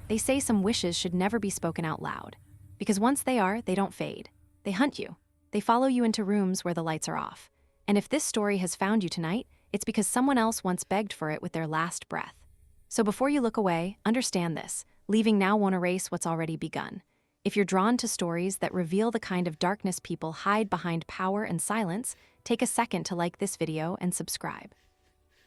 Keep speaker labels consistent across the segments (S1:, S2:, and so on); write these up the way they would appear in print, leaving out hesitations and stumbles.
S1: They say some wishes should never be spoken out loud. Because once they are, they don't fade. They hunt you. They follow you into rooms where the lights are off. And if this story has found you tonight, it's because someone else once begged for it with their last breath. So before you look away, understand this. Leaving now won't erase what's already begun. If you're drawn to stories that reveal the kind of darkness people hide behind power and silence, take a second to like this video and subscribe.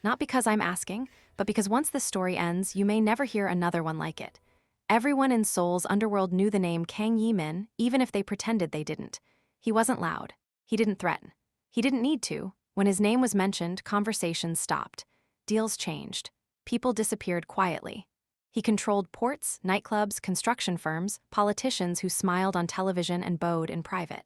S1: Not because I'm asking, but because once this story ends, you may never hear another one like it. Everyone in Seoul's underworld knew the name Kang Yi-min, even if they pretended they didn't. He wasn't loud. He didn't threaten. He didn't need to. When his name was mentioned, conversations stopped. Deals changed. People disappeared quietly. He controlled ports, nightclubs, construction firms, politicians who smiled on television and bowed in private.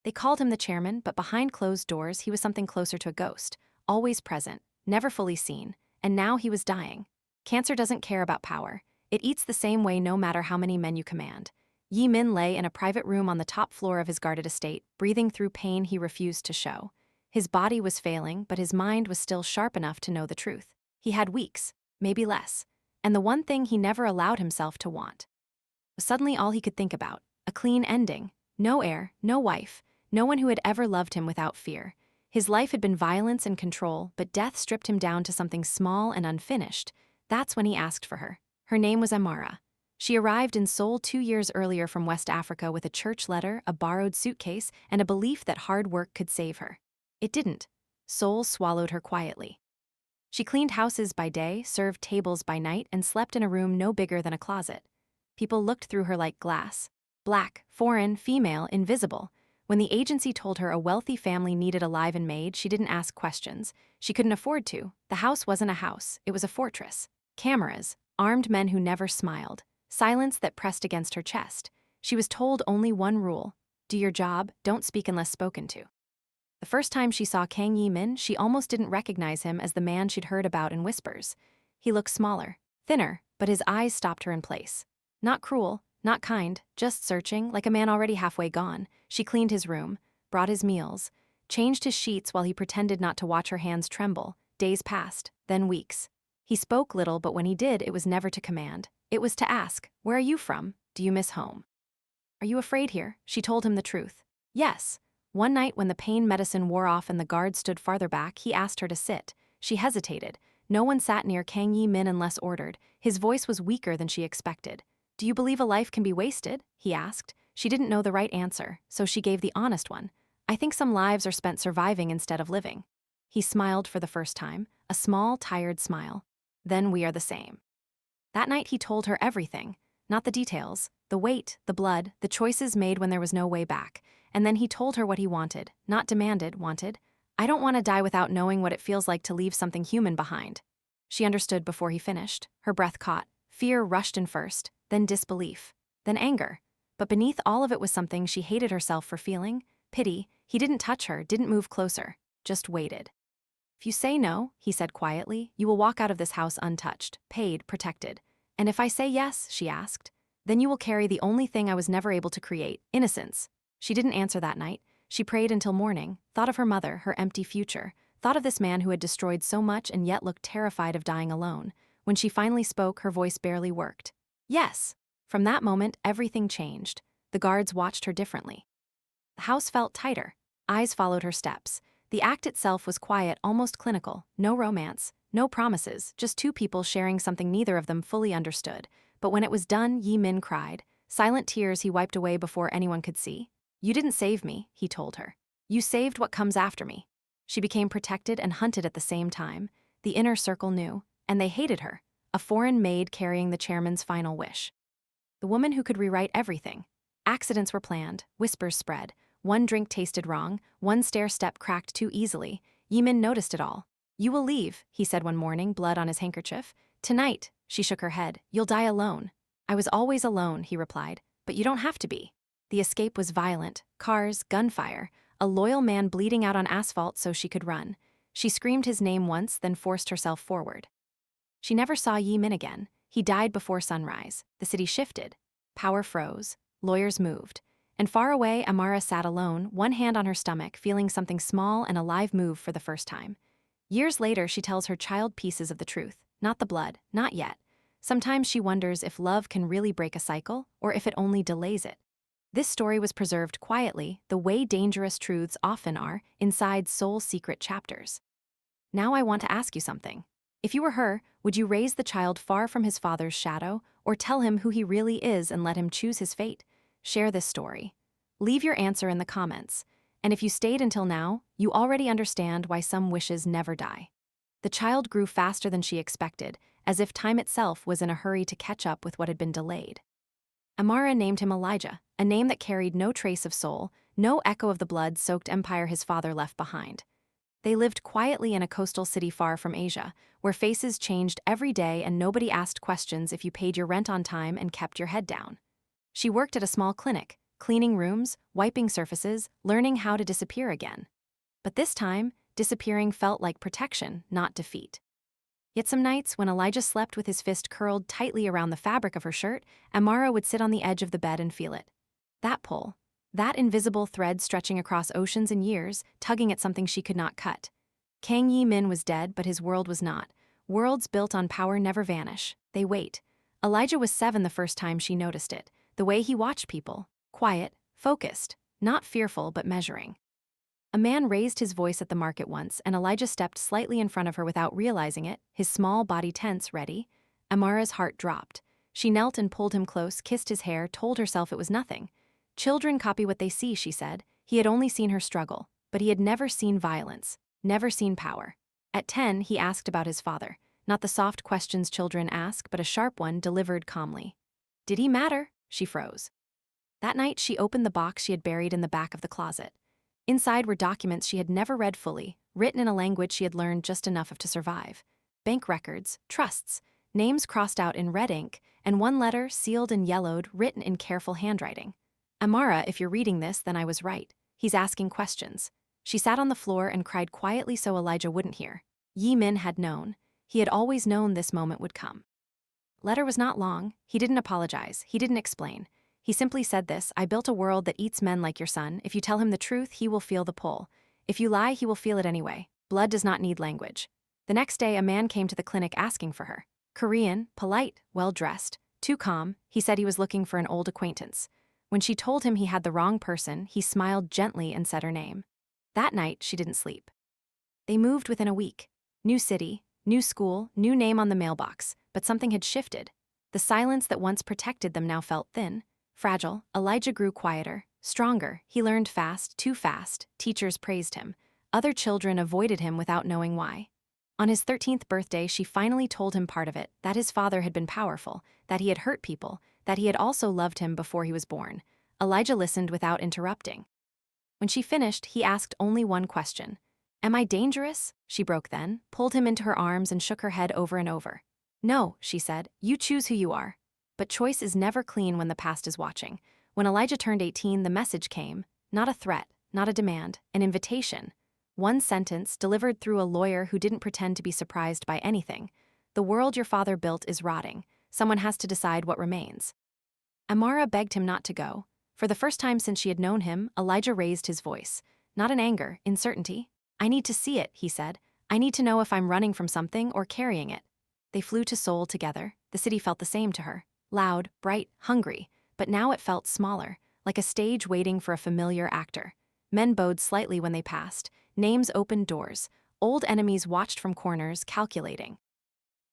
S1: They called him the chairman, but behind closed doors, he was something closer to a ghost, always present, never fully seen, and now he was dying. Cancer doesn't care about power. It eats the same way no matter how many men you command. Yi Min lay in a private room on the top floor of his guarded estate, breathing through pain he refused to show. His body was failing, but his mind was still sharp enough to know the truth. He had weeks, maybe less, and the one thing he never allowed himself to want was suddenly all he could think about: a clean ending. No heir, no wife, no one who had ever loved him without fear. His life had been violence and control, but death stripped him down to something small and unfinished. That's when he asked for her. Her name was Amara. She arrived in Seoul 2 years earlier from West Africa with a church letter, a borrowed suitcase, and a belief that hard work could save her. It didn't. Seoul swallowed her quietly. She cleaned houses by day, served tables by night, and slept in a room no bigger than a closet. People looked through her like glass. Black, foreign, female, invisible. When the agency told her a wealthy family needed a live-in maid, she didn't ask questions. She couldn't afford to. The house wasn't a house, it was a fortress. Cameras, armed men who never smiled, silence that pressed against her chest. She was told only one rule: do your job, don't speak unless spoken to. The first time she saw Kang Yi-min, she almost didn't recognize him as the man she'd heard about in whispers. He looked smaller, thinner, but his eyes stopped her in place. Not cruel, not kind, just searching, like a man already halfway gone. She cleaned his room, brought his meals, changed his sheets while he pretended not to watch her hands tremble. Days passed, then weeks. He spoke little, but when he did, it was never to command. It was to ask, "Where are you from? Do you miss home? Are you afraid here?" She told him the truth. Yes. One night when the pain medicine wore off and the guard stood farther back, he asked her to sit. She hesitated. No one sat near Kang Yi-min unless ordered. His voice was weaker than she expected. "Do you believe a life can be wasted?" he asked. She didn't know the right answer, so she gave the honest one. "I think some lives are spent surviving instead of living." He smiled for the first time, a small, tired smile. "Then we are the same." That night he told her everything. Not the details, the weight, the blood, the choices made when there was no way back. And then he told her what he wanted, not demanded, wanted. "I don't want to die without knowing what it feels like to leave something human behind." She understood before he finished. Her breath caught. Fear rushed in first, then disbelief, then anger. But beneath all of it was something she hated herself for feeling: pity. He didn't touch her, didn't move closer, just waited. "If you say no," he said quietly, "you will walk out of this house untouched, paid, protected. And if I say yes," she asked, "then you will carry the only thing I was never able to create: innocence." She didn't answer that night. She prayed until morning, thought of her mother, her empty future, thought of this man who had destroyed so much and yet looked terrified of dying alone. When she finally spoke, her voice barely worked. "Yes." From that moment, everything changed. The guards watched her differently. The house felt tighter. Eyes followed her steps. The act itself was quiet, almost clinical. No romance, no promises, just two people sharing something neither of them fully understood. But when it was done, Yi-min cried. Silent tears he wiped away before anyone could see. "You didn't save me," he told her. "You saved what comes after me." She became protected and hunted at the same time. The inner circle knew, and they hated her. A foreign maid carrying the chairman's final wish. The woman who could rewrite everything. Accidents were planned, whispers spread. One drink tasted wrong, one stair-step cracked too easily. Yi-min noticed it all. "You will leave," he said one morning, blood on his handkerchief. "Tonight," she shook her head. "You'll die alone." "I was always alone," he replied. "But you don't have to be." The escape was violent. Cars, gunfire. A loyal man bleeding out on asphalt so she could run. She screamed his name once, then forced herself forward. She never saw Yi-min again. He died before sunrise. The city shifted. Power froze. Lawyers moved. And far away, Amara sat alone, one hand on her stomach, feeling something small and alive move for the first time. Years later, she tells her child pieces of the truth. Not the blood, not yet. Sometimes she wonders if love can really break a cycle or if it only delays it. This story was preserved quietly, the way dangerous truths often are, inside Seoul's secret chapters. Now I want to ask you something. If you were her, would you raise the child far from his father's shadow, or tell him who he really is and let him choose his fate? Share this story. Leave your answer in the comments. And if you stayed until now, you already understand why some wishes never die. The child grew faster than she expected, as if time itself was in a hurry to catch up with what had been delayed. Amara named him Elijah, a name that carried no trace of Seoul, no echo of the blood-soaked empire his father left behind. They lived quietly in a coastal city far from Asia, where faces changed every day and nobody asked questions if you paid your rent on time and kept your head down. She worked at a small clinic, cleaning rooms, wiping surfaces, learning how to disappear again. But this time, disappearing felt like protection, not defeat. Yet some nights, when Elijah slept with his fist curled tightly around the fabric of her shirt, Amara would sit on the edge of the bed and feel it. That pull. That invisible thread stretching across oceans and years, tugging at something she could not cut. Kang Yi-min was dead, but his world was not. Worlds built on power never vanish. They wait. Elijah was 7 the first time she noticed it. The way he watched people. Quiet, focused, not fearful but measuring. A man raised his voice at the market once, and Elijah stepped slightly in front of her without realizing it, his small body tense, ready. Amara's heart dropped. She knelt and pulled him close, kissed his hair, told herself it was nothing. Children copy what they see, she said. He had only seen her struggle, but he had never seen violence, never seen power. At 10, he asked about his father, not the soft questions children ask, but a sharp one delivered calmly. Did he matter? She froze. That night, she opened the box she had buried in the back of the closet. Inside were documents she had never read fully, written in a language she had learned just enough of to survive. Bank records, trusts, names crossed out in red ink, and one letter, sealed and yellowed, written in careful handwriting. Amara, if you're reading this, then I was right. He's asking questions. She sat on the floor and cried quietly so Elijah wouldn't hear. Yi-min had known. He had always known this moment would come. Letter was not long. He didn't apologize. He didn't explain. He simply said this: I built a world that eats men like your son. If you tell him the truth, he will feel the pull. If you lie, he will feel it anyway. Blood does not need language. The next day, a man came to the clinic asking for her. Korean, polite, well-dressed, too calm. He said he was looking for an old acquaintance. When she told him he had the wrong person, he smiled gently and said her name. That night, she didn't sleep. They moved within a week. New city, new school, new name on the mailbox, but something had shifted. The silence that once protected them now felt thin. Fragile, Elijah grew quieter, stronger. He learned fast, too fast. Teachers praised him. Other children avoided him without knowing why. On his 13th birthday, she finally told him part of it, that his father had been powerful, that he had hurt people, that he had also loved him before he was born. Elijah listened without interrupting. When she finished, he asked only one question. Am I dangerous? She broke then, pulled him into her arms and shook her head over and over. No, she said, you choose who you are. But choice is never clean when the past is watching. When Elijah turned 18, the message came. Not a threat, not a demand, an invitation. One sentence, delivered through a lawyer who didn't pretend to be surprised by anything. The world your father built is rotting. Someone has to decide what remains. Amara begged him not to go. For the first time since she had known him, Elijah raised his voice. Not in anger, in certainty. I need to see it, he said. I need to know if I'm running from something or carrying it. They flew to Seoul together. The city felt the same to her. Loud, bright, hungry, but now it felt smaller, like a stage waiting for a familiar actor. Men bowed slightly when they passed, names opened doors, old enemies watched from corners, calculating.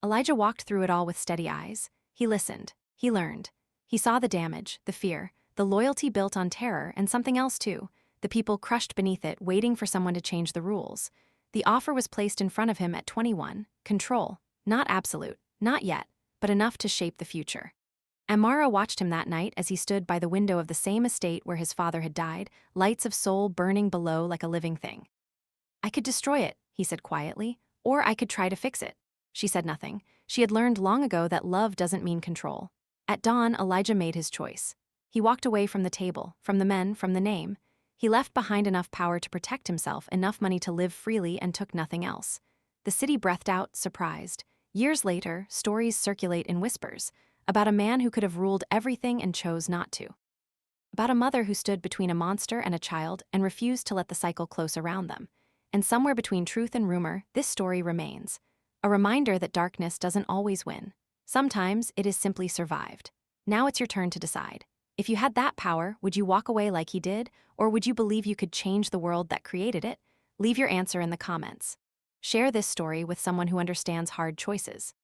S1: Elijah walked through it all with steady eyes. He listened, he learned. He saw the damage, the fear, the loyalty built on terror, and something else too, the people crushed beneath it, waiting for someone to change the rules. The offer was placed in front of him at 21, control, not absolute, not yet, but enough to shape the future. Amara watched him that night as he stood by the window of the same estate where his father had died, lights of Seoul burning below like a living thing. I could destroy it, he said quietly, or I could try to fix it. She said nothing. She had learned long ago that love doesn't mean control. At dawn, Elijah made his choice. He walked away from the table, from the men, from the name. He left behind enough power to protect himself, enough money to live freely, and took nothing else. The city breathed out, surprised. Years later, stories circulate in whispers. About a man who could have ruled everything and chose not to. About a mother who stood between a monster and a child and refused to let the cycle close around them. And somewhere between truth and rumor, this story remains. A reminder that darkness doesn't always win. Sometimes it is simply survived. Now it's your turn to decide. If you had that power, would you walk away like he did, or would you believe you could change the world that created it? Leave your answer in the comments. Share this story with someone who understands hard choices.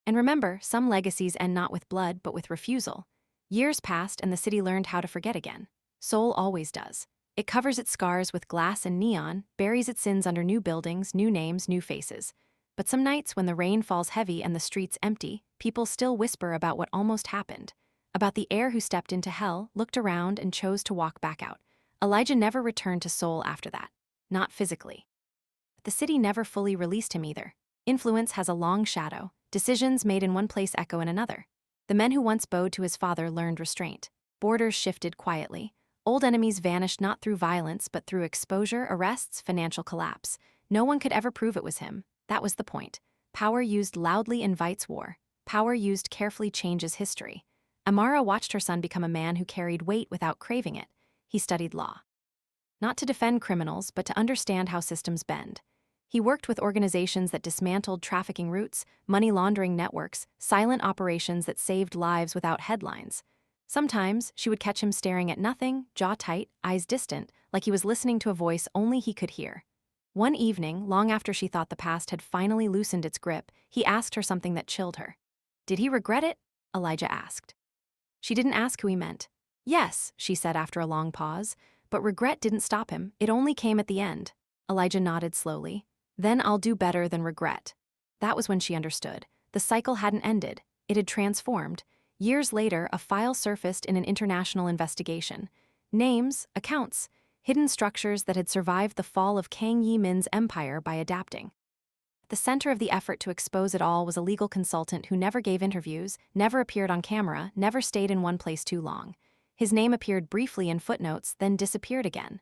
S1: And remember, some legacies end not with blood but with refusal. Years passed and the city learned how to forget again. Seoul always does. It covers its scars with glass and neon, buries its sins under new buildings, new names, new faces. But some nights when the rain falls heavy and the streets empty, people still whisper about what almost happened. About the heir who stepped into hell, looked around, and chose to walk back out. Elijah never returned to Seoul after that. Not physically. But the city never fully released him either. Influence has a long shadow. Decisions made in one place echo in another. The men who once bowed to his father learned restraint. Borders shifted quietly. Old enemies vanished not through violence but through exposure, arrests, financial collapse. No one could ever prove it was him. That was the point. Power used loudly invites war. Power used carefully changes history. Amara watched her son become a man who carried weight without craving it. He studied law. Not to defend criminals, but to understand how systems bend. He worked with organizations that dismantled trafficking routes, money laundering networks, silent operations that saved lives without headlines. Sometimes she would catch him staring at nothing, jaw tight, eyes distant, like he was listening to a voice only he could hear. One evening, long after she thought the past had finally loosened its grip, he asked her something that chilled her. Did he regret it? Elijah asked. She didn't ask who he meant. Yes, she said after a long pause, but regret didn't stop him, it only came at the end. Elijah nodded slowly. Then I'll do better than regret. That was when she understood. The cycle hadn't ended. It had transformed. Years later, a file surfaced in an international investigation. Names, accounts, hidden structures that had survived the fall of Kang Yi-min's empire by adapting. At the center of the effort to expose it all was a legal consultant who never gave interviews, never appeared on camera, never stayed in one place too long. His name appeared briefly in footnotes, then disappeared again.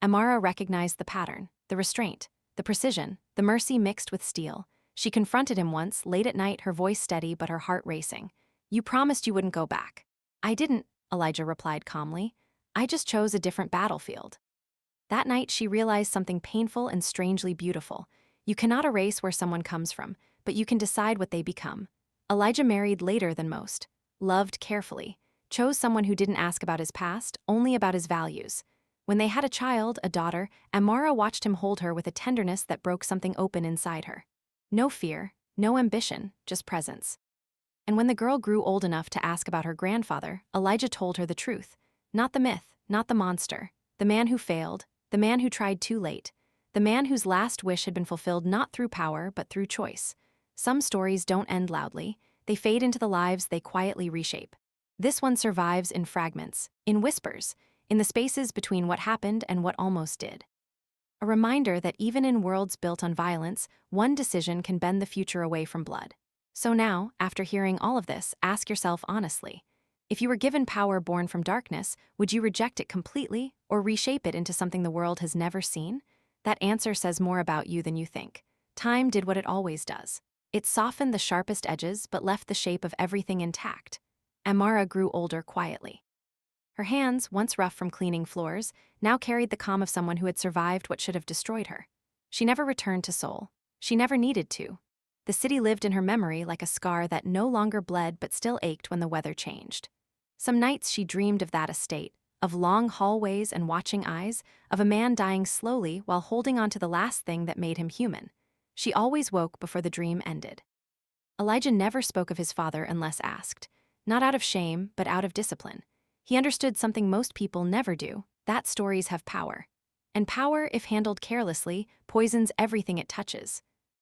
S1: Amara recognized the pattern, the restraint, the precision, the mercy mixed with steel. She confronted him once, late at night, her voice steady but her heart racing. You promised you wouldn't go back. I didn't, Elijah replied calmly. I just chose a different battlefield. That night she realized something painful and strangely beautiful. You cannot erase where someone comes from, but you can decide what they become. Elijah married later than most, loved carefully, chose someone who didn't ask about his past, only about his values. When they had a child, a daughter, Amara watched him hold her with a tenderness that broke something open inside her. No fear, no ambition, just presence. And when the girl grew old enough to ask about her grandfather, Elijah told her the truth. Not the myth, not the monster. The man who failed, the man who tried too late, the man whose last wish had been fulfilled not through power but through choice. Some stories don't end loudly. They fade into the lives they quietly reshape. This one survives in fragments, in whispers, in the spaces between what happened and what almost did. A reminder that even in worlds built on violence, one decision can bend the future away from blood. So now, after hearing all of this, ask yourself honestly. If you were given power born from darkness, would you reject it completely or reshape it into something the world has never seen? That answer says more about you than you think. Time did what it always does. It softened the sharpest edges but left the shape of everything intact. Amara grew older quietly. Her hands, once rough from cleaning floors, now carried the calm of someone who had survived what should have destroyed her. She never returned to Seoul. She never needed to. The city lived in her memory like a scar that no longer bled but still ached when the weather changed. Some nights she dreamed of that estate, of long hallways and watching eyes, of a man dying slowly while holding on to the last thing that made him human. She always woke before the dream ended. Elijah never spoke of his father unless asked, not out of shame but out of discipline. He understood something most people never do, that stories have power. And power, if handled carelessly, poisons everything it touches.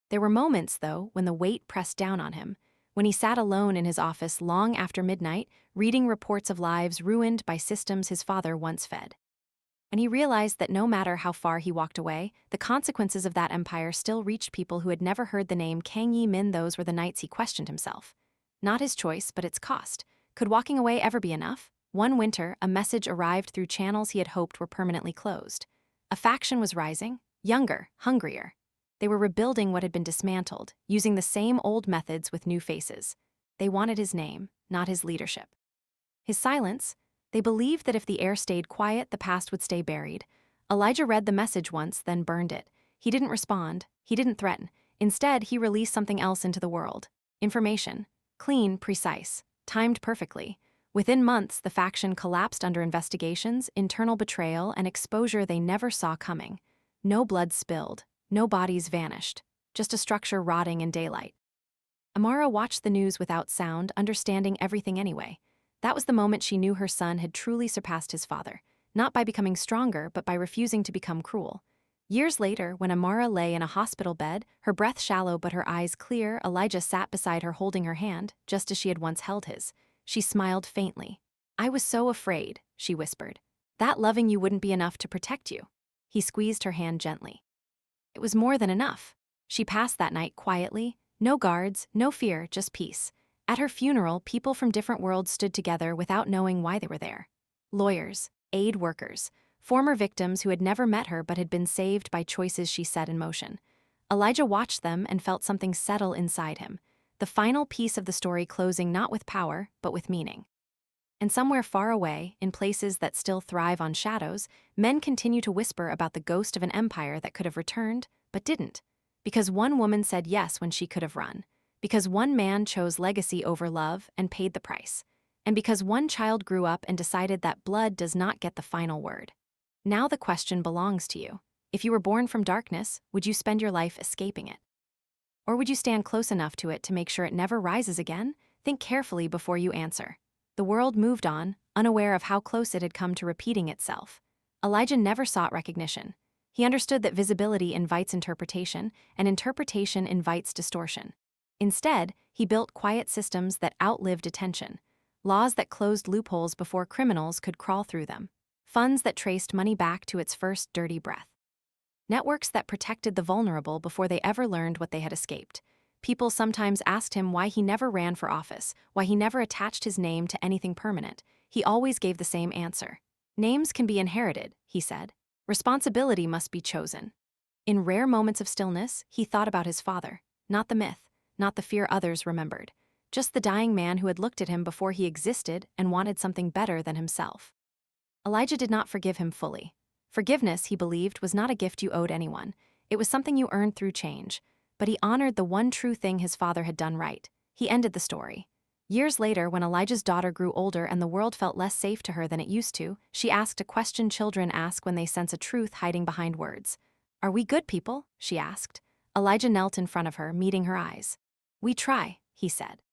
S1: There were moments, though, when the weight pressed down on him, when he sat alone in his office long after midnight, reading reports of lives ruined by systems his father once fed. And he realized that no matter how far he walked away, the consequences of that empire still reached people who had never heard the name Kang Yi-min. Those were the nights he questioned himself. Not his choice, but its cost. Could walking away ever be enough? One winter, a message arrived through channels he had hoped were permanently closed. A faction was rising, younger, hungrier. They were rebuilding what had been dismantled, using the same old methods with new faces. They wanted his name, not his leadership. His silence? They believed that if the air stayed quiet, the past would stay buried. Elijah read the message once, then burned it. He didn't respond. He didn't threaten. Instead, he released something else into the world. Information. Clean, precise, timed perfectly. Within months, the faction collapsed under investigations, internal betrayal, and exposure they never saw coming. No blood spilled, no bodies vanished, just a structure rotting in daylight. Amara watched the news without sound, understanding everything anyway. That was the moment she knew her son had truly surpassed his father, not by becoming stronger, but by refusing to become cruel. Years later, when Amara lay in a hospital bed, her breath shallow but her eyes clear, Elijah sat beside her holding her hand, just as she had once held his. She smiled faintly. "I was so afraid," she whispered. "That loving you wouldn't be enough to protect you." He squeezed her hand gently. It was more than enough. She passed that night quietly. No guards, no fear, just peace. At her funeral, people from different worlds stood together without knowing why they were there. Lawyers, aid workers, former victims who had never met her but had been saved by choices she set in motion. Elijah watched them and felt something settle inside him, the final piece of the story closing not with power, but with meaning. And somewhere far away, in places that still thrive on shadows, men continue to whisper about the ghost of an empire that could have returned, but didn't. Because one woman said yes when she could have run. Because one man chose legacy over love and paid the price. And because one child grew up and decided that blood does not get the final word. Now the question belongs to you. If you were born from darkness, would you spend your life escaping it? Or would you stand close enough to it to make sure it never rises again? Think carefully before you answer. The world moved on, unaware of how close it had come to repeating itself. Elijah never sought recognition. He understood that visibility invites interpretation, and interpretation invites distortion. Instead, he built quiet systems that outlived attention. Laws that closed loopholes before criminals could crawl through them. Funds that traced money back to its first dirty breath. Networks that protected the vulnerable before they ever learned what they had escaped. People sometimes asked him why he never ran for office, why he never attached his name to anything permanent. He always gave the same answer. "Names can be inherited," he said. "Responsibility must be chosen." In rare moments of stillness, he thought about his father, not the myth, not the fear others remembered, just the dying man who had looked at him before he existed and wanted something better than himself. Elijah did not forgive him fully. Forgiveness, he believed, was not a gift you owed anyone. It was something you earned through change. But he honored the one true thing his father had done right. He ended the story. Years later, when Elijah's daughter grew older and the world felt less safe to her than it used to, she asked a question children ask when they sense a truth hiding behind words. "Are we good people?" she asked. Elijah knelt in front of her, meeting her eyes. "We try," he said.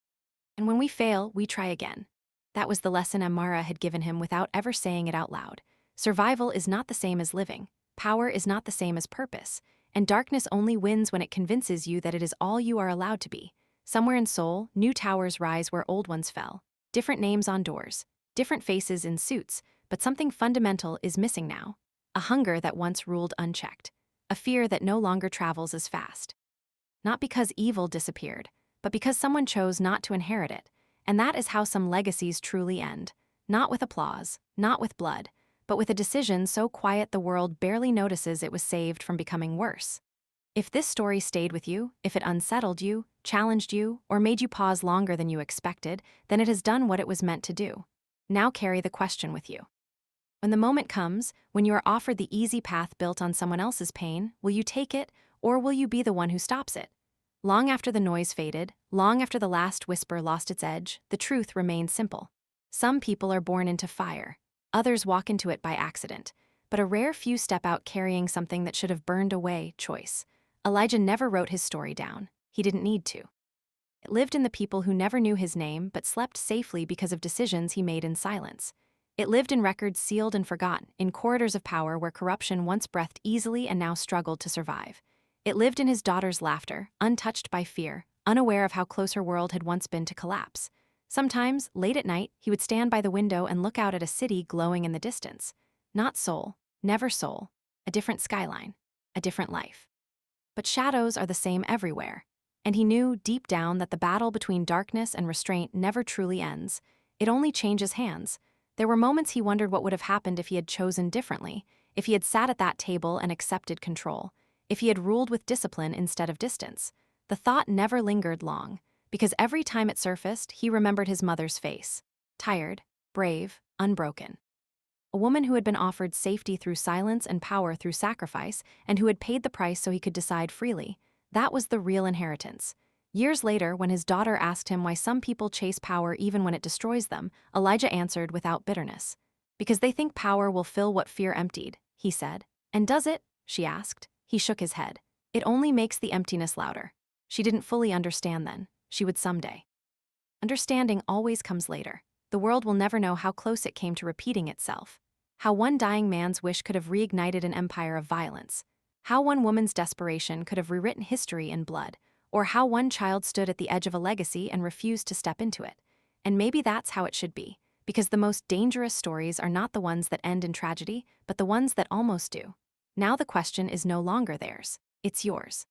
S1: "And when we fail, we try again." That was the lesson Amara had given him without ever saying it out loud. Survival is not the same as living. Power is not the same as purpose. And darkness only wins when it convinces you that it is all you are allowed to be. Somewhere in Seoul, new towers rise where old ones fell. Different names on doors. Different faces in suits. But something fundamental is missing now. A hunger that once ruled unchecked. A fear that no longer travels as fast. Not because evil disappeared, but because someone chose not to inherit it. And that is how some legacies truly end. Not with applause, not with blood, but with a decision so quiet the world barely notices it was saved from becoming worse. If this story stayed with you, if it unsettled you, challenged you, or made you pause longer than you expected, then it has done what it was meant to do. Now carry the question with you. When the moment comes, when you are offered the easy path built on someone else's pain, will you take it, or will you be the one who stops it? Long after the noise faded, long after the last whisper lost its edge, the truth remained simple. Some people are born into fire. Others walk into it by accident, but a rare few step out carrying something that should have burned away, choice. Elijah never wrote his story down. He didn't need to. It lived in the people who never knew his name but slept safely because of decisions he made in silence. It lived in records sealed and forgotten, in corridors of power where corruption once breathed easily and now struggled to survive. It lived in his daughter's laughter, untouched by fear, unaware of how close her world had once been to collapse. Sometimes, late at night, he would stand by the window and look out at a city glowing in the distance. Not Seoul, never Seoul. A different skyline, a different life. But shadows are the same everywhere. And he knew, deep down, that the battle between darkness and restraint never truly ends. It only changes hands. There were moments he wondered what would have happened if he had chosen differently, if he had sat at that table and accepted control, if he had ruled with discipline instead of distance. The thought never lingered long, because every time it surfaced, he remembered his mother's face. Tired, brave, unbroken. A woman who had been offered safety through silence and power through sacrifice, and who had paid the price so he could decide freely. That was the real inheritance. Years later, when his daughter asked him why some people chase power even when it destroys them, Elijah answered without bitterness. Because they think power will fill what fear emptied, he said. And does it? She asked. He shook his head. It only makes the emptiness louder. She didn't fully understand then. She would someday. Understanding always comes later. The world will never know how close it came to repeating itself. How one dying man's wish could have reignited an empire of violence. How one woman's desperation could have rewritten history in blood. Or how one child stood at the edge of a legacy and refused to step into it. And maybe that's how it should be, because the most dangerous stories are not the ones that end in tragedy, but the ones that almost do. Now the question is no longer theirs, it's yours.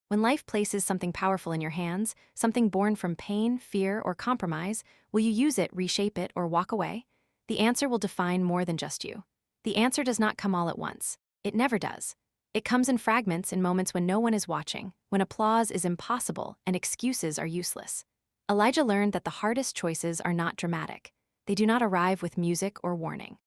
S1: When life places something powerful in your hands, something born from pain, fear, or compromise, will you use it, reshape it, or walk away? The answer will define more than just you. The answer does not come all at once. It never does. It comes in fragments in moments when no one is watching, when applause is impossible and excuses are useless. Elijah learned that the hardest choices are not dramatic. They do not arrive with music or warning.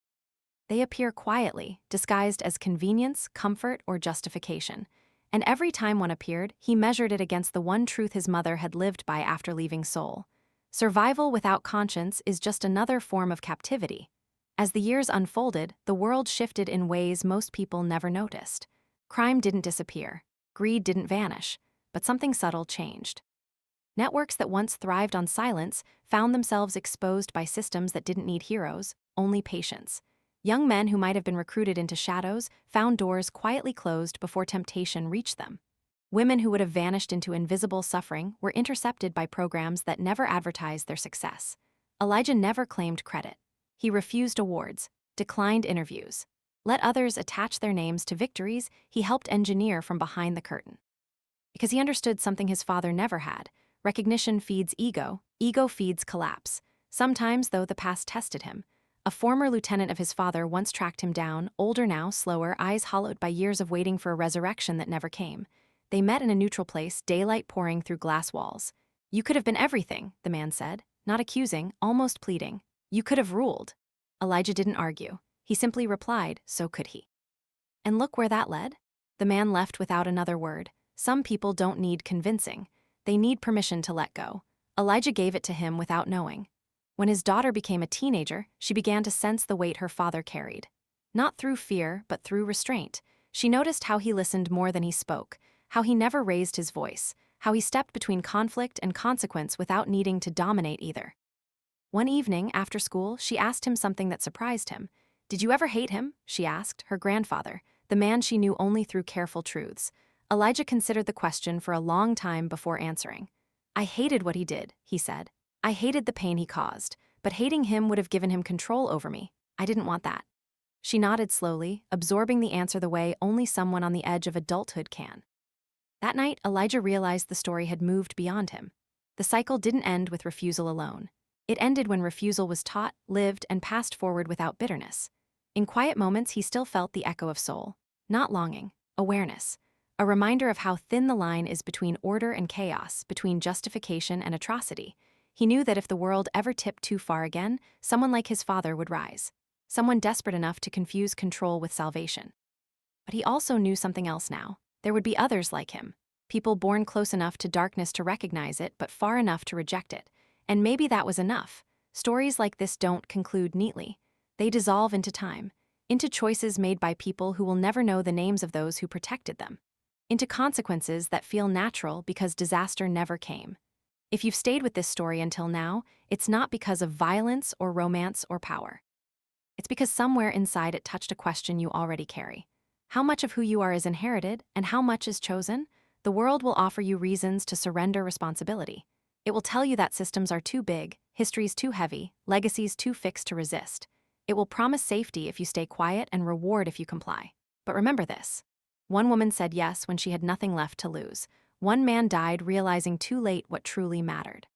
S1: They appear quietly, disguised as convenience, comfort, or justification. And every time one appeared, he measured it against the one truth his mother had lived by after leaving Seoul. Survival without conscience is just another form of captivity. As the years unfolded, the world shifted in ways most people never noticed. Crime didn't disappear, greed didn't vanish, but something subtle changed. Networks that once thrived on silence found themselves exposed by systems that didn't need heroes, only patience. Young men who might have been recruited into shadows found doors quietly closed before temptation reached them. Women who would have vanished into invisible suffering were intercepted by programs that never advertised their success. Elijah never claimed credit. He refused awards, declined interviews. Let others attach their names to victories he helped engineer from behind the curtain. Because he understood something his father never had. Recognition feeds ego, ego feeds collapse. Sometimes, though, the past tested him. A former lieutenant of his father once tracked him down, older now, slower, eyes hollowed by years of waiting for a resurrection that never came. They met in a neutral place, daylight pouring through glass walls. "You could have been everything," the man said, not accusing, almost pleading. "You could have ruled." Elijah didn't argue. He simply replied, "So could he." And look where that led. The man left without another word. Some people don't need convincing. They need permission to let go. Elijah gave it to him without knowing. When his daughter became a teenager, she began to sense the weight her father carried. Not through fear, but through restraint. She noticed how he listened more than he spoke, how he never raised his voice, how he stepped between conflict and consequence without needing to dominate either. One evening, after school, she asked him something that surprised him. "Did you ever hate him?" she asked, her grandfather, the man she knew only through careful truths. Elijah considered the question for a long time before answering. "I hated what he did," he said. "I hated the pain he caused, but hating him would have given him control over me. I didn't want that." She nodded slowly, absorbing the answer the way only someone on the edge of adulthood can. That night, Elijah realized the story had moved beyond him. The cycle didn't end with refusal alone. It ended when refusal was taught, lived, and passed forward without bitterness. In quiet moments, he still felt the echo of soul. Not longing, awareness. A reminder of how thin the line is between order and chaos, between justification and atrocity. He knew that if the world ever tipped too far again, someone like his father would rise. Someone desperate enough to confuse control with salvation. But he also knew something else now. There would be others like him. People born close enough to darkness to recognize it, but far enough to reject it. And maybe that was enough. Stories like this don't conclude neatly. They dissolve into time, into choices made by people who will never know the names of those who protected them, into consequences that feel natural because disaster never came. If you've stayed with this story until now, it's not because of violence or romance or power. It's because somewhere inside it touched a question you already carry. How much of who you are is inherited, and how much is chosen? The world will offer you reasons to surrender responsibility. It will tell you that systems are too big, histories too heavy, legacies too fixed to resist. It will promise safety if you stay quiet and reward if you comply. But remember this. One woman said yes when she had nothing left to lose. One man died realizing too late what truly mattered.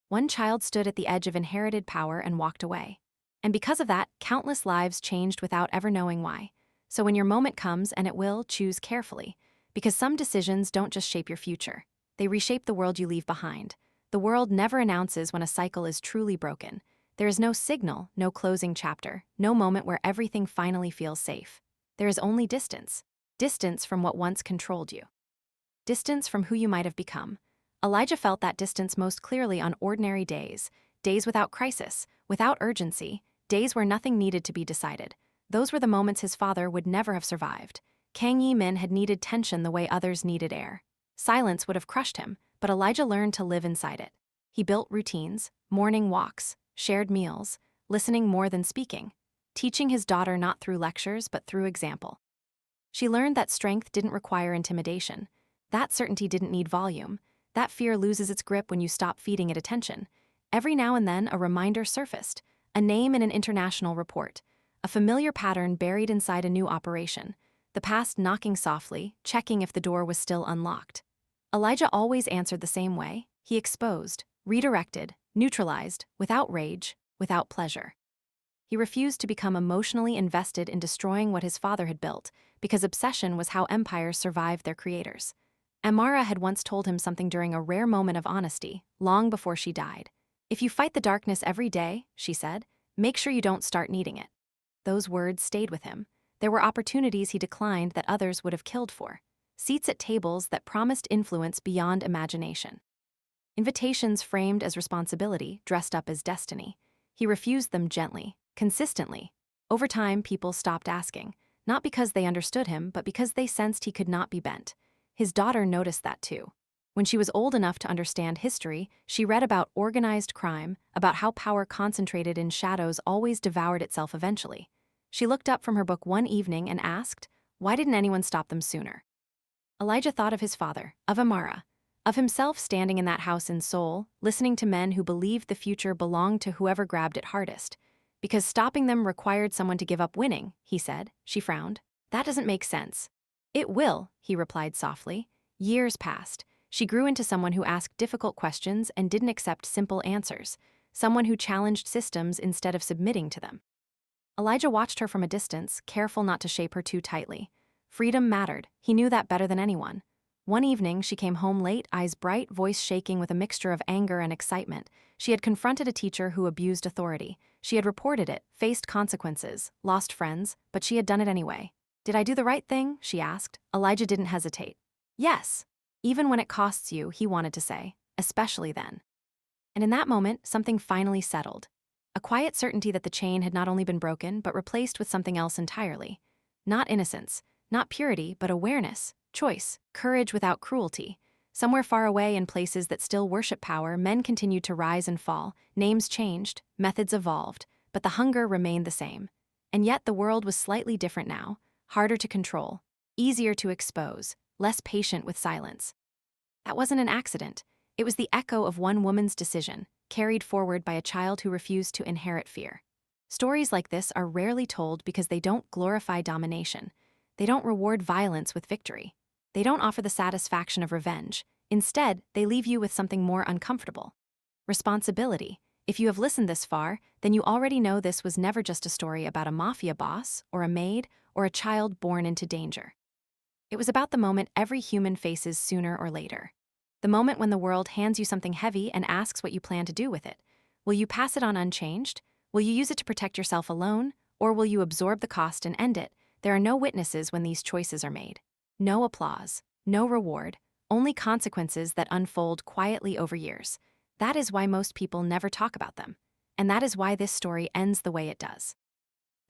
S1: One child stood at the edge of inherited power and walked away. And because of that, countless lives changed without ever knowing why. So when your moment comes, and it will, choose carefully. Because some decisions don't just shape your future. They reshape the world you leave behind. The world never announces when a cycle is truly broken. There is no signal, no closing chapter, no moment where everything finally feels safe. There is only distance. Distance from what once controlled you. Distance from who you might have become. Elijah felt that distance most clearly on ordinary days, days without crisis, without urgency, days where nothing needed to be decided. Those were the moments his father would never have survived. Kang Yi-min had needed tension the way others needed air. Silence would have crushed him, but Elijah learned to live inside it. He built routines, morning walks, shared meals, listening more than speaking, teaching his daughter not through lectures but through example. She learned that strength didn't require intimidation. That certainty didn't need volume. That fear loses its grip when you stop feeding it attention. Every now and then, a reminder surfaced, a name in an international report, a familiar pattern buried inside a new operation, the past knocking softly, checking if the door was still unlocked. Elijah always answered the same way. He exposed, redirected, neutralized, without rage, without pleasure. He refused to become emotionally invested in destroying what his father had built, because obsession was how empires survived their creators. Amara had once told him something during a rare moment of honesty, long before she died. "If you fight the darkness every day," she said, "make sure you don't start needing it." Those words stayed with him. There were opportunities he declined that others would have killed for. Seats at tables that promised influence beyond imagination. Invitations framed as responsibility, dressed up as destiny. He refused them gently, consistently. Over time, people stopped asking, not because they understood him, but because they sensed he could not be bent. His daughter noticed that too. When she was old enough to understand history, she read about organized crime, about how power concentrated in shadows always devoured itself eventually. She looked up from her book one evening and asked, why didn't anyone stop them sooner? Elijah thought of his father, of Amara, of himself standing in that house in Seoul, listening to men who believed the future belonged to whoever grabbed it hardest. Because stopping them required someone to give up winning, he said. She frowned. That doesn't make sense. It will, he replied softly. Years passed. She grew into someone who asked difficult questions and didn't accept simple answers, someone who challenged systems instead of submitting to them. Elijah watched her from a distance, careful not to shape her too tightly. Freedom mattered. He knew that better than anyone. One evening, she came home late, eyes bright, voice shaking with a mixture of anger and excitement. She had confronted a teacher who abused authority. She had reported it, faced consequences, lost friends, but she had done it anyway. Did I do the right thing? She asked. Elijah didn't hesitate. Yes. Even when it costs you, he wanted to say, especially then. And in that moment, something finally settled. A quiet certainty that the chain had not only been broken, but replaced with something else entirely. Not innocence, not purity, but awareness, choice, courage without cruelty. Somewhere far away in places that still worship power, men continued to rise and fall, names changed, methods evolved, but the hunger remained the same. And yet the world was slightly different now, harder to control, easier to expose, less patient with silence. That wasn't an accident. It was the echo of one woman's decision, carried forward by a child who refused to inherit fear. Stories like this are rarely told because they don't glorify domination. They don't reward violence with victory. They don't offer the satisfaction of revenge. Instead, they leave you with something more uncomfortable. Responsibility. If you have listened this far, then you already know this was never just a story about a mafia boss, or a maid, or a child born into danger. It was about the moment every human faces sooner or later. The moment when the world hands you something heavy and asks what you plan to do with it. Will you pass it on unchanged? Will you use it to protect yourself alone? Or will you absorb the cost and end it? There are no witnesses when these choices are made. No applause, no reward, only consequences that unfold quietly over years. That is why most people never talk about them. And that is why this story ends the way it does.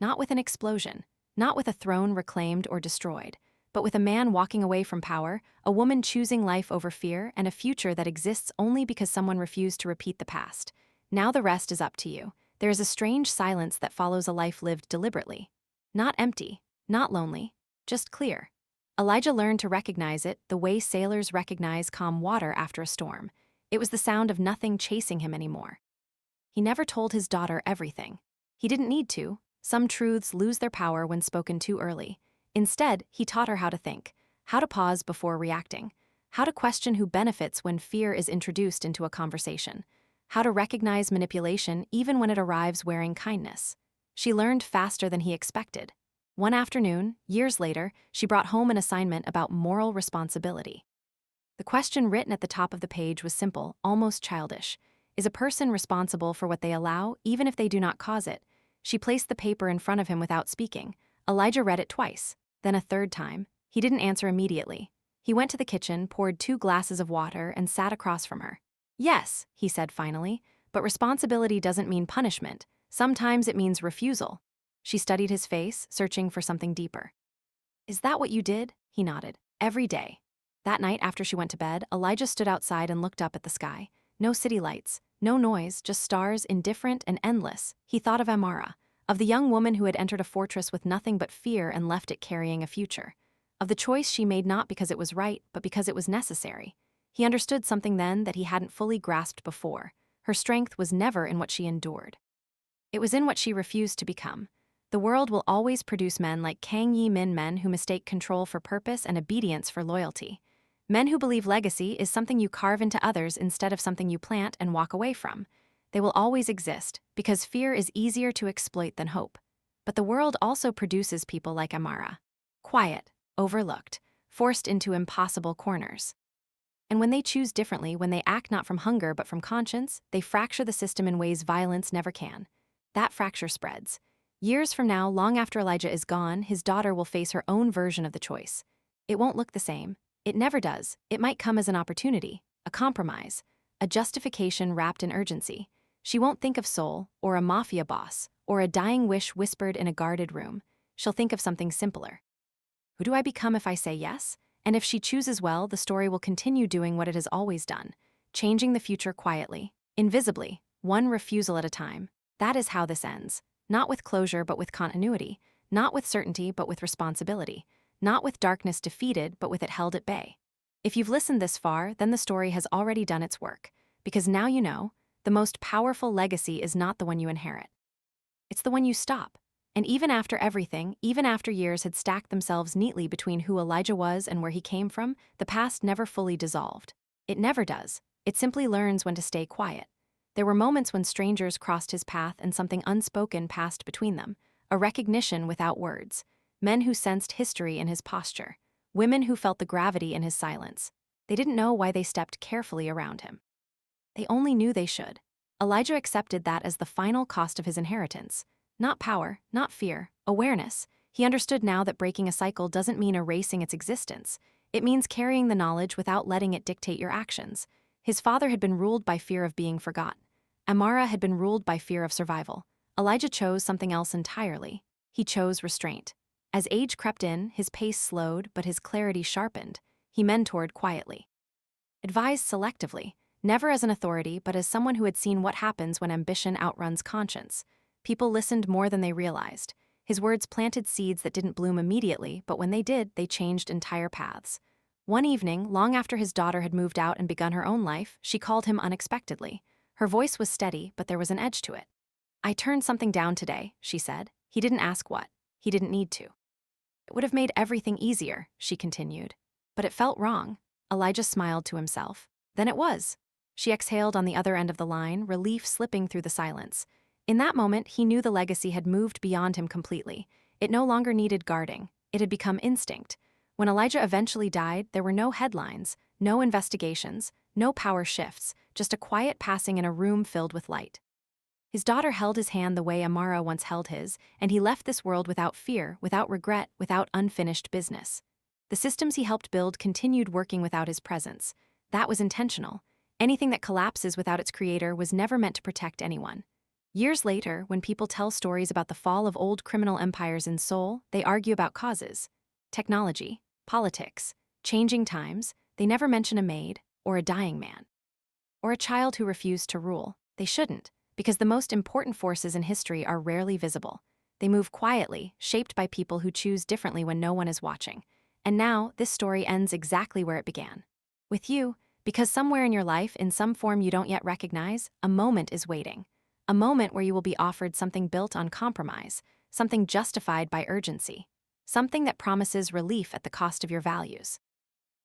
S1: Not with an explosion, not with a throne reclaimed or destroyed, but with a man walking away from power, a woman choosing life over fear, and a future that exists only because someone refused to repeat the past. Now the rest is up to you. There is a strange silence that follows a life lived deliberately. Not empty, not lonely, just clear. Elijah learned to recognize it the way sailors recognize calm water after a storm. It was the sound of nothing chasing him anymore. He never told his daughter everything. He didn't need to. Some truths lose their power when spoken too early. Instead, he taught her how to think, how to pause before reacting, how to question who benefits when fear is introduced into a conversation, how to recognize manipulation even when it arrives wearing kindness. She learned faster than he expected. One afternoon, years later, she brought home an assignment about moral responsibility. The question written at the top of the page was simple, almost childish. Is a person responsible for what they allow, even if they do not cause it? She placed the paper in front of him without speaking. Elijah read it twice, then a third time. He didn't answer immediately. He went to the kitchen, poured 2 glasses of water, and sat across from her. "Yes," he said finally, "but responsibility doesn't mean punishment. Sometimes it means refusal." She studied his face, searching for something deeper. "Is that what you did?" He nodded. "Every day." That night after she went to bed, Elijah stood outside and looked up at the sky. No city lights, no noise, just stars, indifferent and endless. He thought of Amara, of the young woman who had entered a fortress with nothing but fear and left it carrying a future. Of the choice she made not because it was right, but because it was necessary. He understood something then that he hadn't fully grasped before. Her strength was never in what she endured. It was in what she refused to become. The world will always produce men like Kang Yi-min, men who mistake control for purpose and obedience for loyalty. Men who believe legacy is something you carve into others instead of something you plant and walk away from. They will always exist, because fear is easier to exploit than hope. But the world also produces people like Amara. Quiet, overlooked, forced into impossible corners. And when they choose differently, when they act not from hunger but from conscience, they fracture the system in ways violence never can. That fracture spreads. Years from now, long after Elijah is gone, his daughter will face her own version of the choice. It won't look the same. It never does. It might come as an opportunity, a compromise, a justification wrapped in urgency. She won't think of Seoul, or a mafia boss, or a dying wish whispered in a guarded room. She'll think of something simpler. Who do I become if I say yes? And if she chooses well, the story will continue doing what it has always done, changing the future quietly, invisibly, one refusal at a time. That is how this ends. Not with closure, but with continuity. Not with certainty, but with responsibility. Not with darkness defeated, but with it held at bay. If you've listened this far, then the story has already done its work. Because now you know, the most powerful legacy is not the one you inherit. It's the one you stop. And even after everything, even after years had stacked themselves neatly between who Elijah was and where he came from, the past never fully dissolved. It never does. It simply learns when to stay quiet. There were moments when strangers crossed his path and something unspoken passed between them, a recognition without words. Men who sensed history in his posture, women who felt the gravity in his silence. They didn't know why they stepped carefully around him. They only knew they should. Elijah accepted that as the final cost of his inheritance. Not power, not fear, awareness. He understood now that breaking a cycle doesn't mean erasing its existence. It means carrying the knowledge without letting it dictate your actions. His father had been ruled by fear of being forgotten. Amara had been ruled by fear of survival. Elijah chose something else entirely. He chose restraint. As age crept in, his pace slowed, but his clarity sharpened. He mentored quietly. Advised selectively, never as an authority, but as someone who had seen what happens when ambition outruns conscience. People listened more than they realized. His words planted seeds that didn't bloom immediately, but when they did, they changed entire paths. One evening, long after his daughter had moved out and begun her own life, she called him unexpectedly. Her voice was steady, but there was an edge to it. "I turned something down today," she said. He didn't ask what. He didn't need to. "It would have made everything easier," she continued. "But it felt wrong." Elijah smiled to himself. "Then it was." She exhaled on the other end of the line, relief slipping through the silence. In that moment, he knew the legacy had moved beyond him completely. It no longer needed guarding. It had become instinct. When Elijah eventually died, there were no headlines, no investigations, no power shifts, just a quiet passing in a room filled with light. His daughter held his hand the way Amara once held his, and he left this world without fear, without regret, without unfinished business. The systems he helped build continued working without his presence. That was intentional. Anything that collapses without its creator was never meant to protect anyone. Years later, when people tell stories about the fall of old criminal empires in Seoul, they argue about causes. Technology, politics, changing times. They never mention a maid, or a dying man, or a child who refused to rule. They shouldn't, because the most important forces in history are rarely visible. They move quietly, shaped by people who choose differently when no one is watching. And now, this story ends exactly where it began. With you, because somewhere in your life, in some form you don't yet recognize, a moment is waiting. A moment where you will be offered something built on compromise, something justified by urgency, something that promises relief at the cost of your values.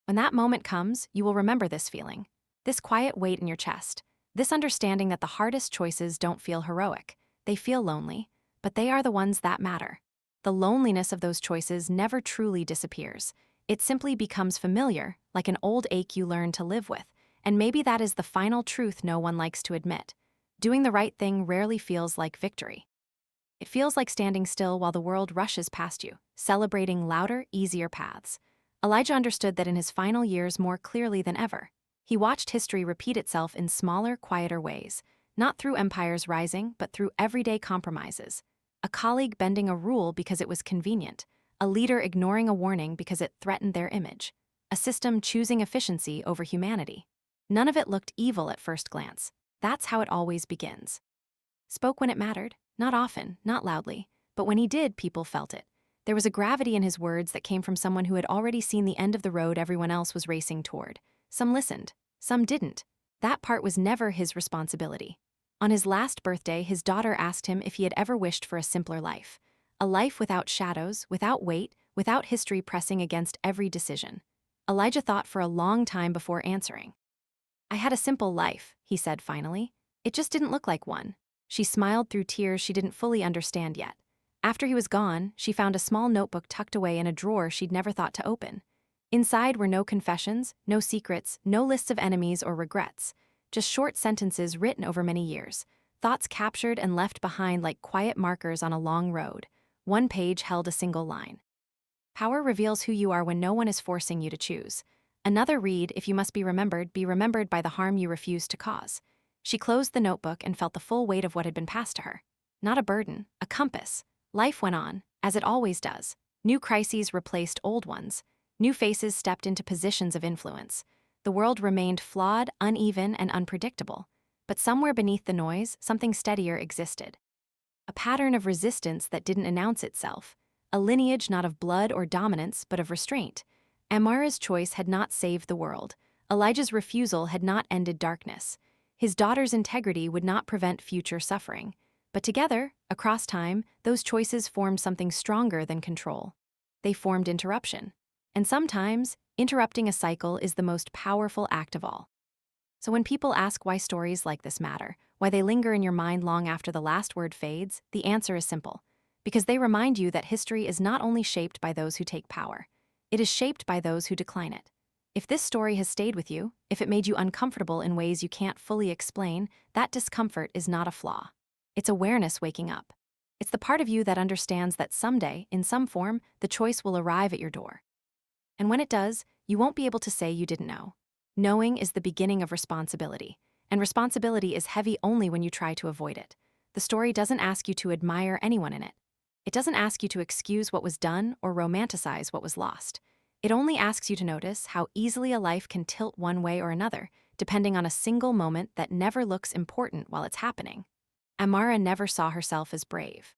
S1: When that moment comes, you will remember this feeling, this quiet weight in your chest, this understanding that the hardest choices don't feel heroic. They feel lonely, but they are the ones that matter. The loneliness of those choices never truly disappears. It simply becomes familiar, like an old ache you learn to live with, and maybe that is the final truth no one likes to admit. Doing the right thing rarely feels like victory. It feels like standing still while the world rushes past you, celebrating louder, easier paths. Elijah understood that in his final years more clearly than ever. He watched history repeat itself in smaller, quieter ways, not through empires rising, but through everyday compromises. A colleague bending a rule because it was convenient, a leader ignoring a warning because it threatened their image, a system choosing efficiency over humanity. None of it looked evil at first glance. That's how it always begins. Spoke when it mattered, not often, not loudly, but when he did, people felt it. There was a gravity in his words that came from someone who had already seen the end of the road everyone else was racing toward. Some listened, some didn't. That part was never his responsibility. On his last birthday, his daughter asked him if he had ever wished for a simpler life. A life without shadows, without weight, without history pressing against every decision. Elijah thought for a long time before answering. "I had a simple life," he said finally. "It just didn't look like one." She smiled through tears she didn't fully understand yet. After he was gone, she found a small notebook tucked away in a drawer she'd never thought to open. Inside were no confessions, no secrets, no lists of enemies or regrets, just short sentences written over many years, thoughts captured and left behind like quiet markers on a long road. One page held a single line. "Power reveals who you are when no one is forcing you to choose." Another read, "If you must be remembered by the harm you refuse to cause." She closed the notebook and felt the full weight of what had been passed to her. Not a burden, a compass. Life went on, as it always does. New crises replaced old ones. New faces stepped into positions of influence. The world remained flawed, uneven, and unpredictable. But somewhere beneath the noise, something steadier existed. A pattern of resistance that didn't announce itself. A lineage not of blood or dominance, but of restraint. Amara's choice had not saved the world. Elijah's refusal had not ended darkness. His daughter's integrity would not prevent future suffering. But together, across time, those choices formed something stronger than control. They formed interruption. And sometimes, interrupting a cycle is the most powerful act of all. So when people ask why stories like this matter, why they linger in your mind long after the last word fades, the answer is simple. Because they remind you that history is not only shaped by those who take power, it is shaped by those who decline it. If this story has stayed with you, if it made you uncomfortable in ways you can't fully explain, that discomfort is not a flaw. It's awareness waking up. It's the part of you that understands that someday, in some form, the choice will arrive at your door. And when it does, you won't be able to say you didn't know. Knowing is the beginning of responsibility, and responsibility is heavy only when you try to avoid it. The story doesn't ask you to admire anyone in it. It doesn't ask you to excuse what was done or romanticize what was lost. It only asks you to notice how easily a life can tilt one way or another, depending on a single moment that never looks important while it's happening. Amara never saw herself as brave.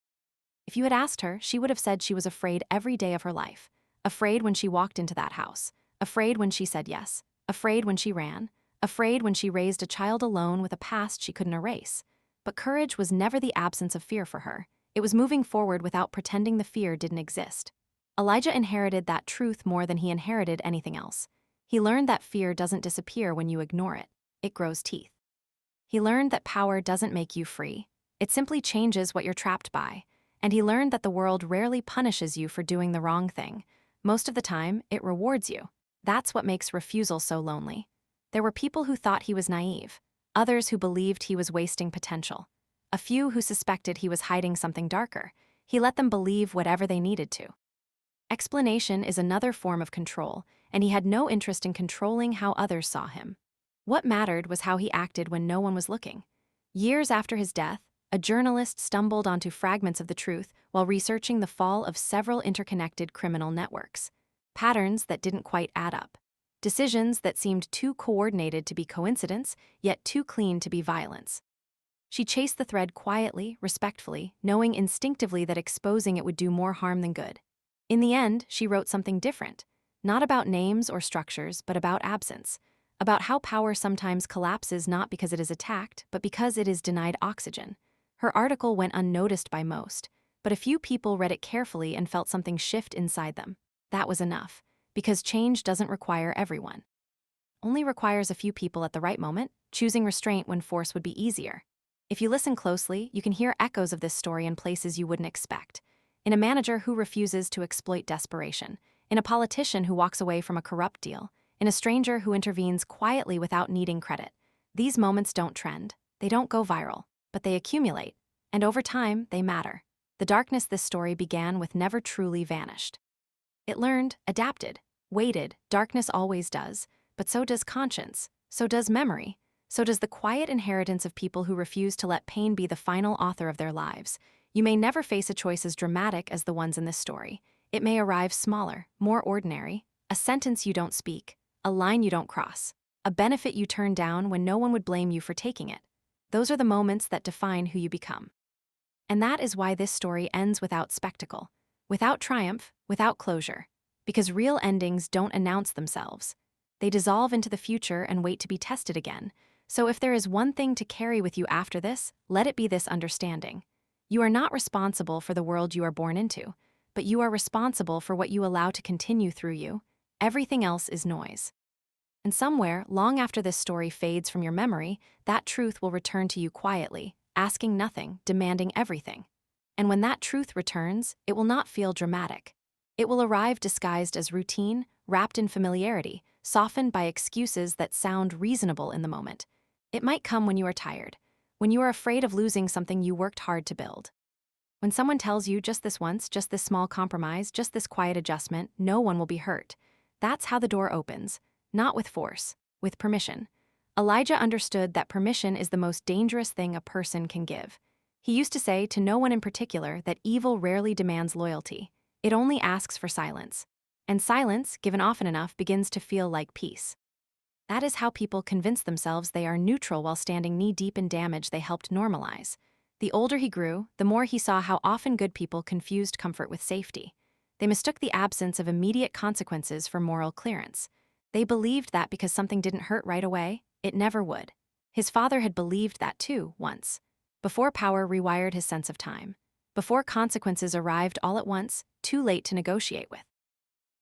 S1: If you had asked her, she would have said she was afraid every day of her life. Afraid when she walked into that house. Afraid when she said yes. Afraid when she ran. Afraid when she raised a child alone with a past she couldn't erase. But courage was never the absence of fear for her. It was moving forward without pretending the fear didn't exist. Elijah inherited that truth more than he inherited anything else. He learned that fear doesn't disappear when you ignore it. It grows teeth. He learned that power doesn't make you free. It simply changes what you're trapped by. And he learned that the world rarely punishes you for doing the wrong thing. Most of the time, it rewards you. That's what makes refusal so lonely. There were people who thought he was naive, others who believed he was wasting potential, a few who suspected he was hiding something darker. He let them believe whatever they needed to. Explanation is another form of control, and he had no interest in controlling how others saw him. What mattered was how he acted when no one was looking. Years after his death, a journalist stumbled onto fragments of the truth while researching the fall of several interconnected criminal networks. Patterns that didn't quite add up. Decisions that seemed too coordinated to be coincidence, yet too clean to be violence. She chased the thread quietly, respectfully, knowing instinctively that exposing it would do more harm than good. In the end, she wrote something different. Not about names or structures, but about absence. About how power sometimes collapses not because it is attacked, but because it is denied oxygen. Her article went unnoticed by most, but a few people read it carefully and felt something shift inside them. That was enough, because change doesn't require everyone. Only requires a few people at the right moment, choosing restraint when force would be easier. If you listen closely, you can hear echoes of this story in places you wouldn't expect. In a manager who refuses to exploit desperation, in a politician who walks away from a corrupt deal, in a stranger who intervenes quietly without needing credit. These moments don't trend, they don't go viral, but they accumulate, and over time, they matter. The darkness this story began with never truly vanished. It learned, adapted, waited, darkness always does, but so does conscience, so does memory, so does the quiet inheritance of people who refuse to let pain be the final author of their lives. You may never face a choice as dramatic as the ones in this story. It may arrive smaller, more ordinary, a sentence you don't speak, a line you don't cross, a benefit you turn down when no one would blame you for taking it. Those are the moments that define who you become. And that is why this story ends without spectacle, without triumph, without closure. Because real endings don't announce themselves. They dissolve into the future and wait to be tested again. So if there is one thing to carry with you after this, let it be this understanding. You are not responsible for the world you are born into, but you are responsible for what you allow to continue through you. Everything else is noise. And somewhere, long after this story fades from your memory, that truth will return to you quietly, asking nothing, demanding everything. And when that truth returns, it will not feel dramatic. It will arrive disguised as routine, wrapped in familiarity, softened by excuses that sound reasonable in the moment. It might come when you are tired, when you are afraid of losing something you worked hard to build. When someone tells you just this once, just this small compromise, just this quiet adjustment, no one will be hurt. That's how the door opens, not with force, with permission. Elijah understood that permission is the most dangerous thing a person can give. He used to say to no one in particular that evil rarely demands loyalty. It only asks for silence. And silence, given often enough, begins to feel like peace. That is how people convince themselves they are neutral while standing knee-deep in damage they helped normalize. The older he grew, the more he saw how often good people confused comfort with safety. They mistook the absence of immediate consequences for moral clearance. They believed that because something didn't hurt right away, it never would. His father had believed that too, once. Before power rewired his sense of time. Before consequences arrived all at once, too late to negotiate with.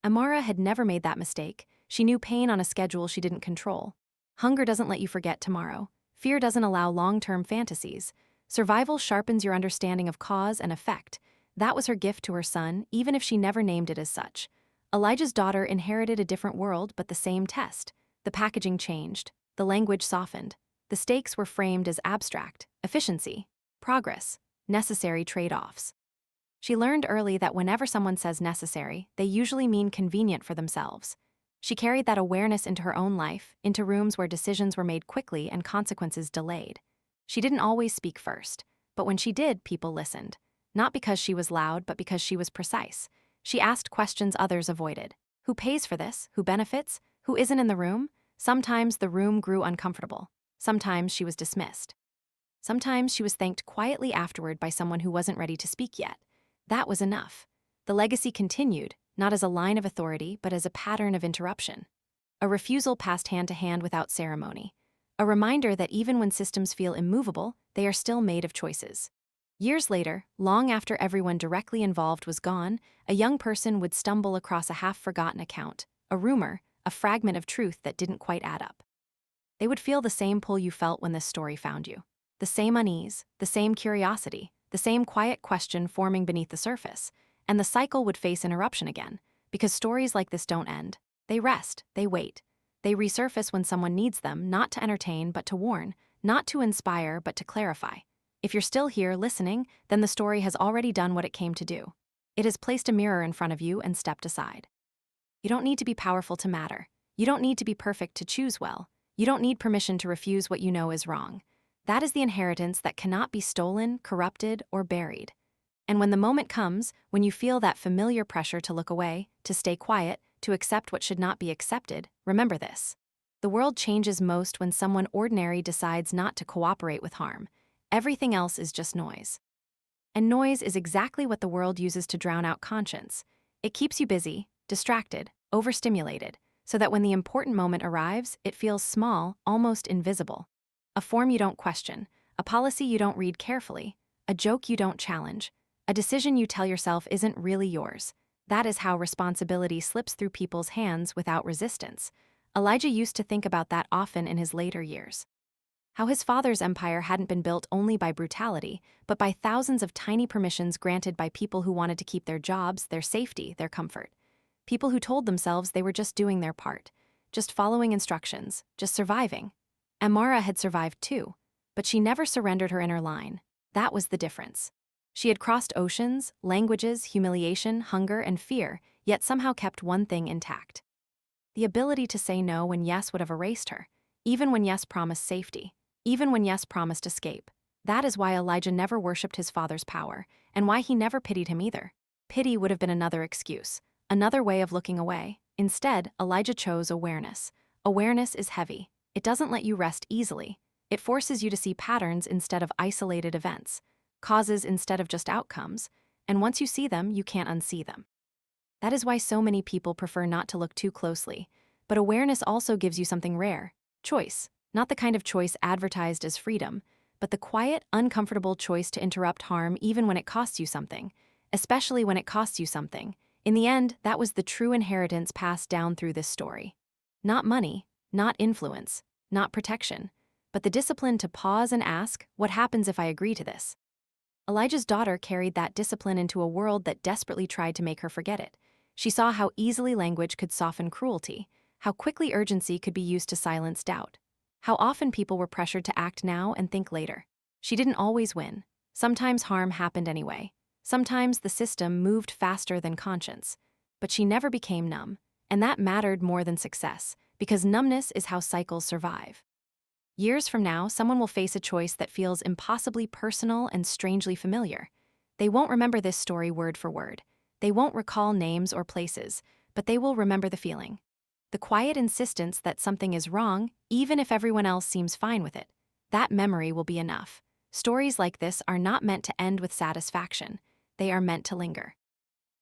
S1: Amara had never made that mistake. She knew pain on a schedule she didn't control. Hunger doesn't let you forget tomorrow. Fear doesn't allow long-term fantasies. Survival sharpens your understanding of cause and effect. That was her gift to her son, even if she never named it as such. Elijah's daughter inherited a different world, but the same test. The packaging changed. The language softened. The stakes were framed as abstract, efficiency, progress, necessary trade-offs. She learned early that whenever someone says necessary, they usually mean convenient for themselves. She carried that awareness into her own life, into rooms where decisions were made quickly and consequences delayed. She didn't always speak first, but when she did, people listened. Not because she was loud, but because she was precise. She asked questions others avoided. Who pays for this? Who benefits? Who isn't in the room? Sometimes the room grew uncomfortable. Sometimes she was dismissed. Sometimes she was thanked quietly afterward by someone who wasn't ready to speak yet. That was enough. The legacy continued, not as a line of authority, but as a pattern of interruption. A refusal passed hand to hand without ceremony. A reminder that even when systems feel immovable, they are still made of choices. Years later, long after everyone directly involved was gone, a young person would stumble across a half-forgotten account, a rumor, a fragment of truth that didn't quite add up. They would feel the same pull you felt when this story found you. The same unease, the same curiosity, the same quiet question forming beneath the surface, and the cycle would face interruption again, because stories like this don't end. They rest, they wait. They resurface when someone needs them, not to entertain but to warn, not to inspire but to clarify. If you're still here listening, then the story has already done what it came to do. It has placed a mirror in front of you and stepped aside. You don't need to be powerful to matter. You don't need to be perfect to choose well. You don't need permission to refuse what you know is wrong. That is the inheritance that cannot be stolen, corrupted, or buried. And when the moment comes, when you feel that familiar pressure to look away, to stay quiet, to accept what should not be accepted, remember this. The world changes most when someone ordinary decides not to cooperate with harm. Everything else is just noise. And noise is exactly what the world uses to drown out conscience. It keeps you busy, distracted, overstimulated, so that when the important moment arrives, it feels small, almost invisible. A form you don't question, a policy you don't read carefully, a joke you don't challenge, a decision you tell yourself isn't really yours. That is how responsibility slips through people's hands without resistance. Elijah used to think about that often in his later years. How his father's empire hadn't been built only by brutality, but by thousands of tiny permissions granted by people who wanted to keep their jobs, their safety, their comfort. People who told themselves they were just doing their part, just following instructions, just surviving. Amara had survived too, but she never surrendered her inner line. That was the difference. She had crossed oceans, languages, humiliation, hunger, and fear, yet somehow kept one thing intact. The ability to say no when yes would have erased her, even when yes promised safety, even when yes promised escape. That is why Elijah never worshipped his father's power, and why he never pitied him either. Pity would have been another excuse, another way of looking away. Instead, Elijah chose awareness. Awareness is heavy. It doesn't let you rest easily. It forces you to see patterns instead of isolated events, causes instead of just outcomes, and once you see them, you can't unsee them. That is why so many people prefer not to look too closely. But awareness also gives you something rare: choice. Not the kind of choice advertised as freedom, but the quiet, uncomfortable choice to interrupt harm even when it costs you something, especially when it costs you something. In the end, that was the true inheritance passed down through this story. Not money, not influence, not protection, but the discipline to pause and ask, what happens if I agree to this? Elijah's daughter carried that discipline into a world that desperately tried to make her forget it. She saw how easily language could soften cruelty, how quickly urgency could be used to silence doubt, how often people were pressured to act now and think later. She didn't always win. Sometimes harm happened anyway. Sometimes the system moved faster than conscience. But she never became numb, and that mattered more than success, because numbness is how cycles survive. Years from now, someone will face a choice that feels impossibly personal and strangely familiar. They won't remember this story word for word. They won't recall names or places, but they will remember the feeling. The quiet insistence that something is wrong, even if everyone else seems fine with it. That memory will be enough. Stories like this are not meant to end with satisfaction. They are meant to linger.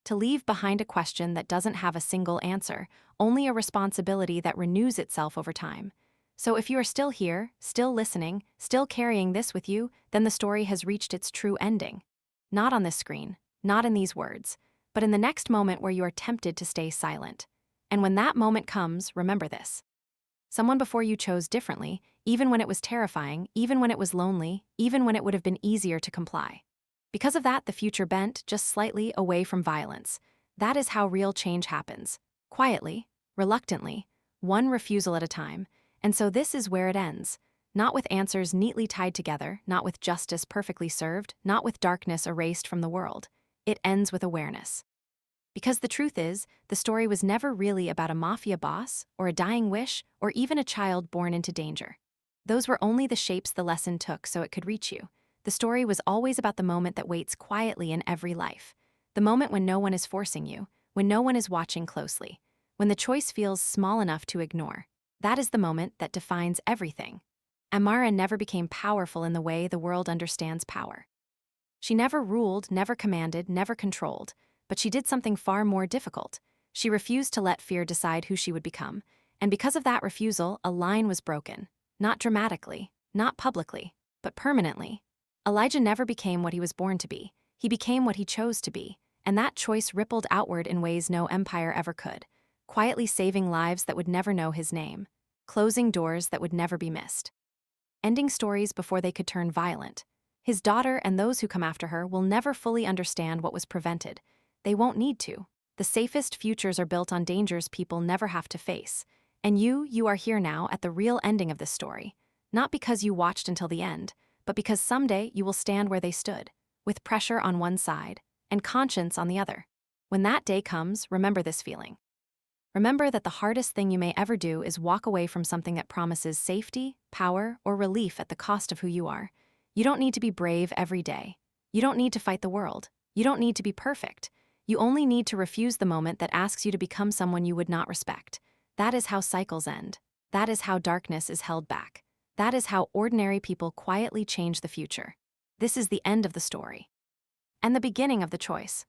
S1: To leave behind a question that doesn't have a single answer, only a responsibility that renews itself over time. So if you are still here, still listening, still carrying this with you, then the story has reached its true ending. Not on this screen, not in these words, but in the next moment where you are tempted to stay silent. And when that moment comes, remember this. Someone before you chose differently, even when it was terrifying, even when it was lonely, even when it would have been easier to comply. Because of that, the future bent just slightly away from violence. That is how real change happens. Quietly, reluctantly, one refusal at a time. And so this is where it ends. Not with answers neatly tied together, not with justice perfectly served, not with darkness erased from the world. It ends with awareness. Because the truth is, the story was never really about a mafia boss, or a dying wish, or even a child born into danger. Those were only the shapes the lesson took so it could reach you. The story was always about the moment that waits quietly in every life. The moment when no one is forcing you, when no one is watching closely, when the choice feels small enough to ignore. That is the moment that defines everything. Amara never became powerful in the way the world understands power. She never ruled, never commanded, never controlled, but she did something far more difficult. She refused to let fear decide who she would become, and because of that refusal, a line was broken. Not dramatically, not publicly, but permanently. Elijah never became what he was born to be. He became what he chose to be, and that choice rippled outward in ways no empire ever could, quietly saving lives that would never know his name, closing doors that would never be missed, ending stories before they could turn violent. His daughter and those who come after her will never fully understand what was prevented. They won't need to. The safest futures are built on dangers people never have to face. And you are here now at the real ending of this story. Not because you watched until the end, but because someday you will stand where they stood, with pressure on one side and conscience on the other. When that day comes, remember this feeling. Remember that the hardest thing you may ever do is walk away from something that promises safety, power, or relief at the cost of who you are. You don't need to be brave every day. You don't need to fight the world. You don't need to be perfect. You only need to refuse the moment that asks you to become someone you would not respect. That is how cycles end. That is how darkness is held back. That is how ordinary people quietly change the future. This is the end of the story. And the beginning of the choice.